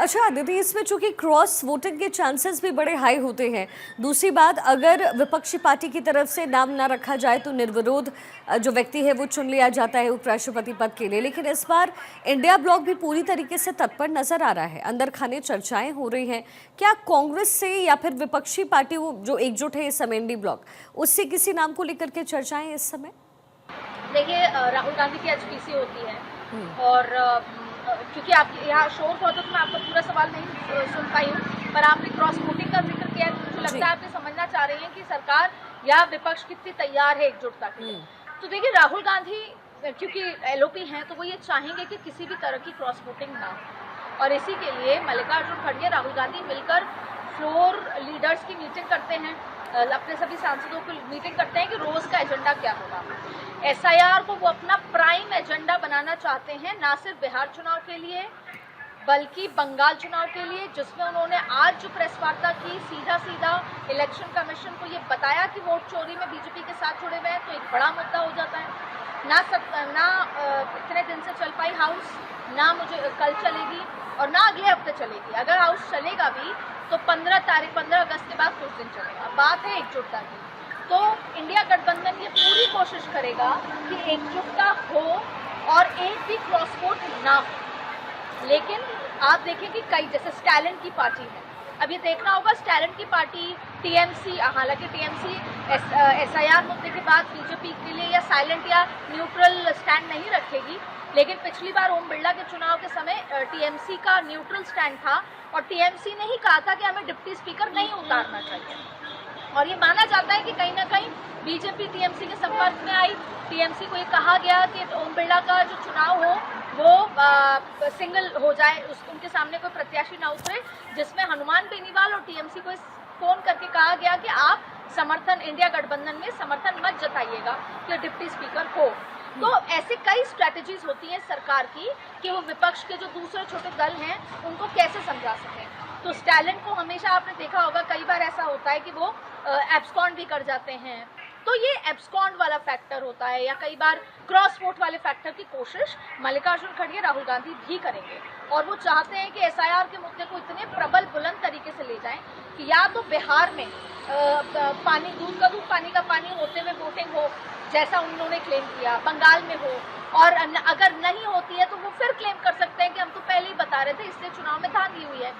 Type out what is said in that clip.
अच्छा अदिति, इसमें चूंकि क्रॉस वोटिंग के चांसेस भी बड़े हाई होते हैं। दूसरी बात, अगर विपक्षी पार्टी की तरफ से नाम ना रखा जाए तो निर्विरोध जो व्यक्ति है वो चुन लिया जाता है उपराष्ट्रपति पद के लिए। लेकिन इस बार इंडिया ब्लॉक भी पूरी तरीके से तत्पर नजर आ रहा है, अंदर खाने चर्चाएं हो रही हैं। क्या कांग्रेस से या फिर विपक्षी पार्टी जो एकजुट है इस समय इंडी ब्लॉक, उससे किसी नाम को लेकर के चर्चाएं इस समय? देखिए, राहुल गांधी की आज पीसी होती है और क्योंकि आप यहाँ शोर बहुत है तो मैं आपका पूरा सवाल नहीं सुन पाई हूँ, पर आपने क्रॉस वोटिंग का जिक्र किया है तो मुझे लगता है आप ये समझना चाह रही हैं कि सरकार या विपक्ष कितनी तैयार है एकजुटता के लिए। तो देखिए, राहुल गांधी क्योंकि एलओपी हैं तो वो ये चाहेंगे कि किसी भी तरह की क्रॉस वोटिंग ना हो, और इसी के लिए मल्लिकार्जुन खड़गे, राहुल गांधी मिलकर फ्लोर लीडर्स की मीटिंग करते हैं, अपने सभी सांसदों की मीटिंग करते हैं कि रोज का एजेंडा क्या होगा। एसआईआर को वो अपना प्राइम एजेंडा बनाना चाहते हैं, ना सिर्फ बिहार चुनाव के लिए बल्कि बंगाल चुनाव के लिए, जिसमें उन्होंने आज जो प्रेस वार्ता की, सीधा सीधा इलेक्शन कमीशन को ये बताया कि वोट चोरी में बीजेपी के साथ जुड़े हुए हैं, तो एक बड़ा मुद्दा हो जाता है। ना इतने दिन से चल पाई हाउस, ना मुझे कल चलेगी और ना अगले हफ्ते चलेगी। अगर हाउस चलेगा भी तो 15 अगस्त के बाद कुछ दिन चलेगा। बात है एकजुटता की, तो इंडिया गठबंधन ये पूरी कोशिश करेगा कि एकजुटता हो और एक भी क्रॉस वोट ना हो। लेकिन आप देखें कि कई, जैसे स्टैलिन की पार्टी है, अब ये देखना होगा स्टैलिन की पार्टी टीएमसी, हालांकि टीएमसी एसआईआर मुद्दे के बाद बीजेपी के लिए या साइलेंट या न्यूट्रल स्टैंड नहीं रखेगी, लेकिन पिछली बार ओम बिरला के चुनाव के समय टीएमसी का न्यूट्रल स्टैंड था और टीएमसी ने ही कहा था कि हमें डिप्टी स्पीकर नहीं उतारना चाहिए। और ये माना जाता है कि कहीं ना कहीं बीजेपी टीएमसी के संपर्क में आई, टीएमसी को ये कहा गया कि ओम बिरला का जो चुनाव हो वो सिंगल हो जाए, उनके सामने कोई प्रत्याशी ना उतरे, जिसमें हनुमान बेनीवाल और टीएमसी को फोन करके कहा गया कि आप समर्थन, इंडिया गठबंधन में समर्थन मत जताइएगा कि डिप्टी स्पीकर हो। तो ऐसे कई स्ट्रैटेजीज होती हैं सरकार की कि वो विपक्ष के जो दूसरे छोटे दल हैं उनको कैसे समझा सकें। तो स्टैलिन को हमेशा आपने देखा होगा, कई बार ऐसा होता है कि वो एब्सकॉन्ड भी कर जाते हैं, तो ये एब्सकॉन्ड वाला फैक्टर होता है, या कई बार क्रॉस वोट वाले फैक्टर की कोशिश मल्लिकार्जुन खड़गे, राहुल गांधी भी करेंगे। और वो चाहते हैं कि एसआईआर के मुद्दे को इतने प्रबल बुलंद तरीके से ले जाएं कि या तो बिहार में पानी, दूध का दूध पानी का पानी होते हुए वोटिंग हो जैसा उन्होंने क्लेम किया, बंगाल में हो, और अगर नहीं होती है तो वो फिर क्लेम कर सकते हैं कि हम तो पहले ही बता रहे थे इसलिए चुनाव में धांधली हुई है।